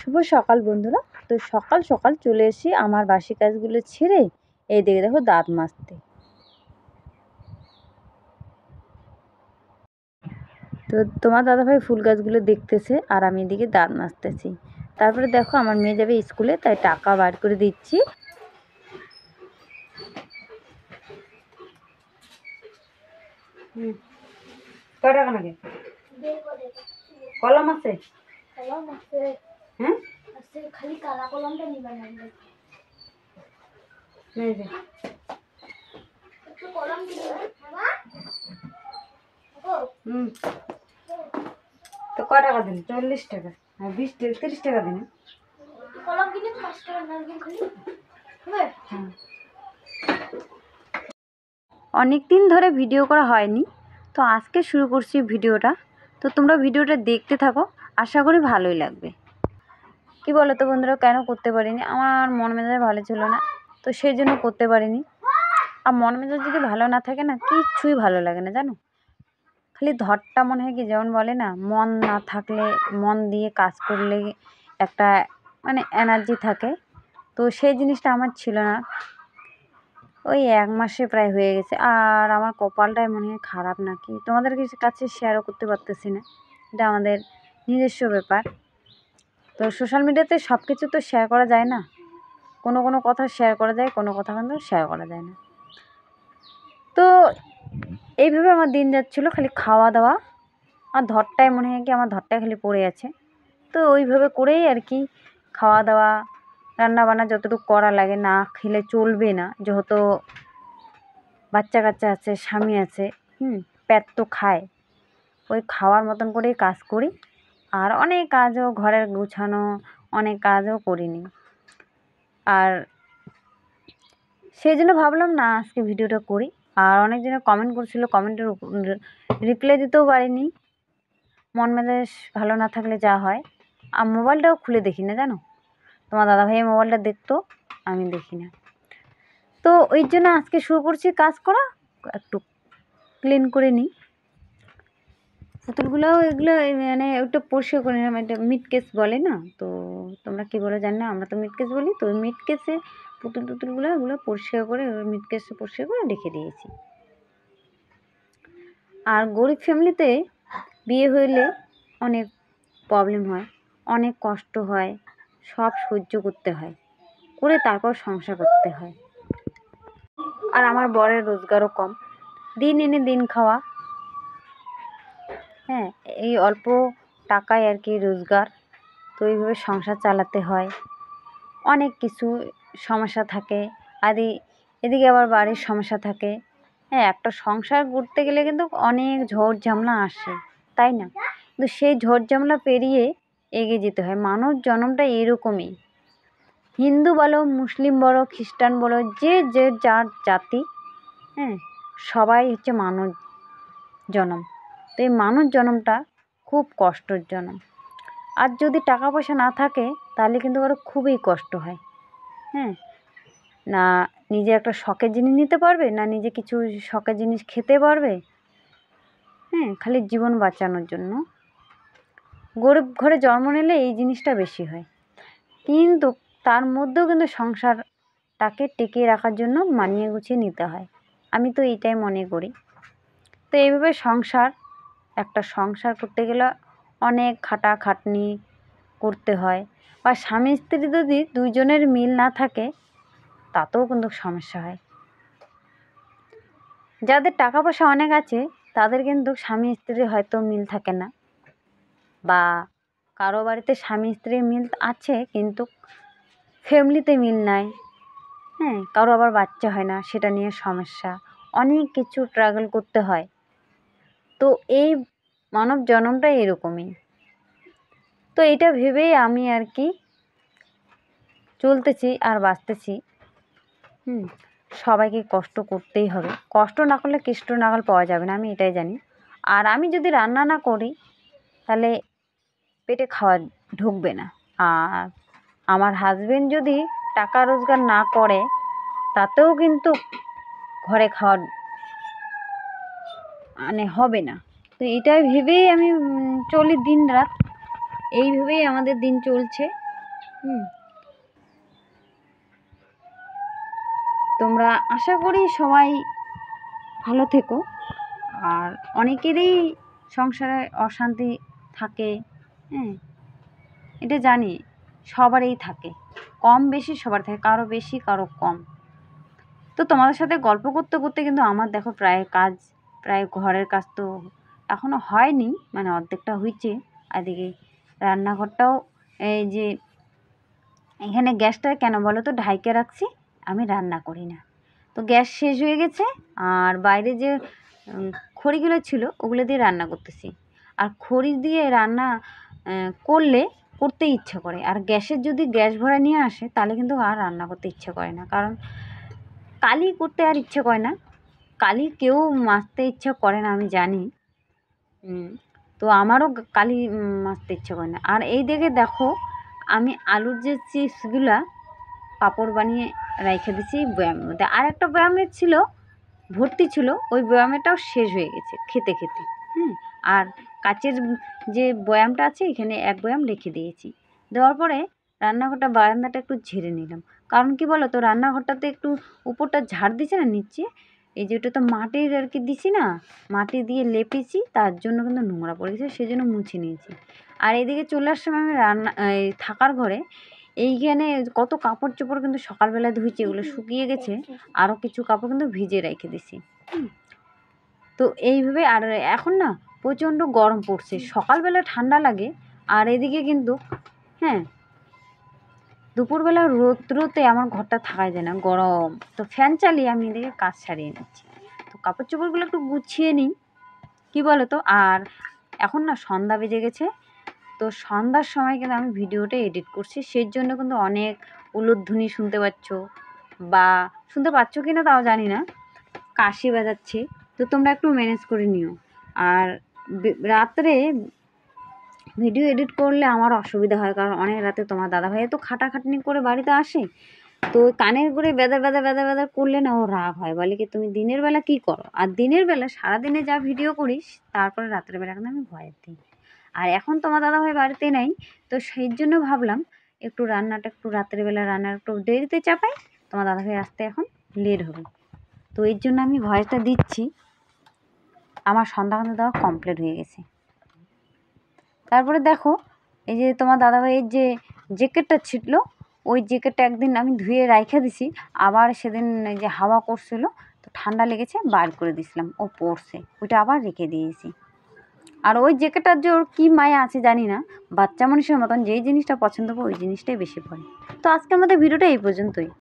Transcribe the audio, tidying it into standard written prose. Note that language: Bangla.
শুভ সকাল বন্ধুরা। তো সকাল সকাল চলে এসেছি আমার বাসি কাজগুলো ছেড়ে এই দিকে দেখো দাঁত মাজতে। তো তোমার দাদাভাই ফুল গাছগুলো দেখতেছে আর আমি এদিকে দাঁত মাজতেছি। তারপরে দেখো আমার মেয়ে যাবে স্কুলে, তাই টাকা বার করে দিচ্ছি। কয় টাকা লাগে? কলম আছে? হ্যাঁ, খালি কালা কলমটা নিবা না। তো কয় টাকা দিন? 40 টাকা। 20 টাকা 30 টাকা দিন। অনেক দিন ধরে ভিডিও করা হয়নি, তো আজকে শুরু করছি ভিডিওটা। তো তোমরা ভিডিওটা দেখতে থাকো, আশা করি ভালোই লাগবে। কি বলো তো বন্ধুরা, কেন করতে পারিনি? আমার মন মেজাজ ভালো ছিল না, তো সেই জন্য করতে পারিনি। আর মন মেজাজ যদি ভালো না থাকে না, কিচ্ছুই ভালো লাগে না জানো। খালি ধরটা মনে হয় কি, যেমন বলে না, মন না থাকলে, মন দিয়ে কাজ করলে একটা মানে এনার্জি থাকে, তো সেই জিনিসটা আমার ছিল না। ওই 1 মাসে প্রায় হয়ে গেছে। আর আমার কপালটাই মনে হয় খারাপ নাকি, তোমাদের কাছে শেয়ারও করতে পারতেছি না। এটা আমাদের নিজস্ব ব্যাপার। তো সোশ্যাল মিডিয়াতে সব কিছু তো শেয়ার করা যায় না। কোনো কোনো কথা শেয়ার করা যায়, কোনো কথা কিন্তু শেয়ার করা যায় না। তো এইভাবে আমার দিন যাচ্ছিলো, খালি খাওয়া দাওয়া আর ধরটায় মনে হয় কি আমার ধরটায় খালি পড়ে আছে। তো ওইভাবে করেই আর কি খাওয়া দাওয়া রান্না বান্না যতটুকু করা লাগে, না খেলে চলবে না, যেহেতু বাচ্চা কাচ্চা আছে, স্বামী আছে, পেট তো খায়। ওই খাওয়ার মতন করেই কাজ করি। আর অনেক কাজও ঘরের গুছানো, অনেক কাজও করিনি। আর সেই জন্য ভাবলাম না আজকে ভিডিওটা করি। আর অনেকজনে কমেন্ট করছিল, কমেন্টের রিপ্লাই দিতেও পারিনি। মন মেজাজ ভালো না থাকলে যা হয়। আর মোবাইলটাও খুলে দেখি না জানো, তোমার দাদাভাই মোবাইলটা দেখতো, আমি দেখি না। তো ওই জন্য আজকে শুরু করছি কাজ করা। একটু ক্লিন করে নিই পুতুলগুলোও, এগুলো মানে ওটা পরিষ্কার করে নিলাম। এটা মিট কেস বলে না, তো তোমরা কী বলে জানি না, আমরা তো মিট কেস বলি। তো মিট কেসে পুতুলগুলো ওগুলো পরিষ্কার করে, মিট কেসে পরিষ্কার করে রেখে দিয়েছি। আর গরিব ফ্যামিলিতে বিয়ে হইলে অনেক প্রবলেম হয়, অনেক কষ্ট হয়, সব সহ্য করতে হয়, করে তারপর সংসার করতে হয়। আর আমার বরের রোজগারও কম, দিন এনে দিন খাওয়া। হ্যাঁ, এই অল্প টাকায় আর কি রোজগার, তো এইভাবে সংসার চালাতে হয়। অনেক কিছু সমস্যা থাকে, আর এদিকে আবার বাড়ির সমস্যা থাকে। হ্যাঁ, একটা সংসার করতে গেলে কিন্তু অনেক ঝড় ঝামেলা আসে, তাই না? কিন্তু সেই ঝড় ঝামেলা পেরিয়ে এগিয়ে যেতে হয়। মানব জন্মটা এরকমই। হিন্দু বলো, মুসলিম বলো, খ্রিস্টান বলো, যে যার জাতি, হ্যাঁ, সবাই হচ্ছে মানব জন্ম। তো এই মানব জন্মটা খুব কষ্টের জন্ম। আর যদি টাকা পয়সা না থাকে তাহলে কিন্তু ওরা খুবই কষ্ট হয়। হ্যাঁ, না নিজে একটা শখের জিনিস নিতে পারবে, না নিজে কিছু শখের জিনিস খেতে পারবে। হ্যাঁ, খালি জীবন বাঁচানোর জন্য। গরিব ঘরে জন্ম নিলে এই জিনিসটা বেশি হয়, কিন্তু তার মধ্যেও কিন্তু সংসারটাকে টিকিয়ে রাখার জন্য মানিয়ে গুছিয়ে নিতে হয়। আমি তো এইটাই মনে করি। তো এইভাবে একটা সংসার করতে গেলে অনেক খাটাখাটনি করতে হয়। বা স্বামী স্ত্রী যদি দুইজনের মিল না থাকে, তাতেও কিন্তু সমস্যা হয়। যাদের টাকা পয়সা অনেক আছে তাদের কিন্তু স্বামী স্ত্রীর হয়তো মিল থাকে না, বা কারো বাড়িতে স্বামী স্ত্রীর মিল আছে কিন্তু ফ্যামিলিতে মিল নাই। হ্যাঁ, কারো আবার বাচ্চা হয় না, সেটা নিয়ে সমস্যা, অনেক কিছু স্ট্রাগল করতে হয়। তো এই মানব জন্মটা এরকমই। তো এটা ভেবেই আমি আর কি চলতেছি আর বাঁচতেছি। সবাইকে কষ্ট করতেই হবে, কষ্ট না করলে কৃষ্ট নাগাল পাওয়া যাবে না, আমি এটাই জানি। আর আমি যদি রান্না না করি তাহলে পেটে খাওয়া ঢুকবে না। আর আমার হাজবেন্ড যদি টাকা রোজগার না করে, তাতেও কিন্তু ঘরে খাওয়া মানে হবে না। তো এটাই ভেবেই আমি চলি দিন রাত, এইভাবেই আমাদের দিন চলছে। তোমরা আশা করি সবাই ভালো থেকো। আর অনেকেরই সংসারে অশান্তি থাকে, এটা জানি, সবারই থাকে, কম বেশি সবার থাকে, কারো বেশি কারো কম। তো তোমাদের সাথে গল্প করতে করতে কিন্তু আমার দেখো প্রায় ঘরের কাজ তো এখনও হয়নি, মানে অর্ধেকটা হয়েছে। এদিকে রান্নাঘরটাও, এই যে এখানে গ্যাসটা কেন বলো তো ঢাইকে রাখছি, আমি রান্না করি না, তো গ্যাস শেষ হয়ে গেছে। আর বাইরে যে খড়িগুলো ছিল ওগুলো দিয়ে রান্না করতেছি। আর খড়ি দিয়ে রান্না করতে ইচ্ছে করে, আর গ্যাসের যদি গ্যাস ভরা নিয়ে আসে তাহলে কিন্তু আর রান্না করতে ইচ্ছে করে না, কারণ কালি করতে আর ইচ্ছে করে না, কালি কেউ মাজতে ইচ্ছে করে না আমি জানি। তো আমারও কালি মাজতে ইচ্ছে করে না। আর এই দিকে দেখো আমি আলুর যে চিপসগুলা পাঁপড় বানিয়ে রেখে দিয়েছি বয়ামের মধ্যে, আর একটা বয়ামের ছিল ভর্তি ছিল, ওই বয়ামেরটাও শেষ হয়ে গেছে খেতে খেতে। আর কাচের যে বয়ামটা আছে এখানে এক বয়াম রেখে দিয়েছি। দেওয়ার পরে রান্নাঘরটা বারান্দাটা একটু ঝেড়ে নিলাম, কারণ কি বলো তো রান্নাঘরটাতে একটু উপরটা ঝাড় দিছে না নিচে, এই যে ওটা তো মাটির আর কি দিছি না, মাটি দিয়ে লেপেছি, তার জন্য কিন্তু নোংরা পড়ে গেছে, সেই জন্য মুছে নিয়েছি। আর এদিকে চলে আসার সময় আমি থাকার ঘরে এইখানে কত কাপড় চোপড় কিন্তু সকালবেলা ধুয়েছি, এগুলো শুকিয়ে গেছে, আরও কিছু কাপড় কিন্তু ভিজে রেখে দিছি। তো এইভাবে, আর এখন না প্রচণ্ড গরম পড়ছে, সকালবেলা ঠান্ডা লাগে, আর এদিকে কিন্তু দুপুরবেলা রোদ্রুতে আমার ঘরটা থাকা যায় না, গরম, তো ফ্যান চালিয়ে আমি এদিকে কাজ সারিয়ে নিচ্ছি। তো কাপড় চোপড়গুলো একটু গুছিয়ে নিই, কী বলো তো। আর এখন না সন্ধ্যা বেজে গেছে, তো সন্ধ্যার সময় কিন্তু আমি ভিডিওটা এডিট করছি, সেই জন্য কিন্তু অনেক উলুধ্বনি শুনতে পাচ্ছ কি না তাও জানি না, কাশি বাজাচ্ছে, তো তোমরা একটু ম্যানেজ করে নিও। আর রাত্রে ভিডিও এডিট করলে আমার অসুবিধা হয়, কারণ অনেক রাতে তোমার দাদাভাই তো খাটাখাটনি করে বাড়িতে আসে, তো কানের করে বেদা করলে না ও রাগ হয়, বলে কি তুমি দিনের বেলা কী করো, আর দিনের বেলা সারাদিনে যা ভিডিও করিস তারপরে রাত্রেবেলা কিন্তু আমি ভয়ের দিই। আর এখন তোমার দাদাভাই বাড়িতে নেই, তো সেই জন্য ভাবলাম একটু রাত্রেবেলা রান্নার একটু দেরিতে চাপাই, তোমার দাদাভাই আসতে এখন লেট হবে, তো এর জন্য আমি ভয়েসটা দিচ্ছি। আমার সন্ধ্যা কিন্তু দেওয়া কমপ্লিট হয়ে গেছে। তারপরে দেখো এই যে তোমার দাদাভাইয়ের যে জ্যাকেটটা ছিটলো, ওই জ্যাকেটটা একদিন আমি ধুয়ে রাইখা দিছি, আবার সেদিন এই যে হাওয়া করছিল তো ঠান্ডা লেগেছে বার করে দিছিলাম, ও পরছে, ওইটা আবার রেখে দিয়েছি। আর ওই জ্যাকেটটার যে ওর কী মায়া আছে জানি না, বাচ্চা মানুষের মতন যেই জিনিসটা পছন্দ করে ওই জিনিসটাই বেশি পরে। তো আজকে আমাদের ভিডিওটা এই পর্যন্তই।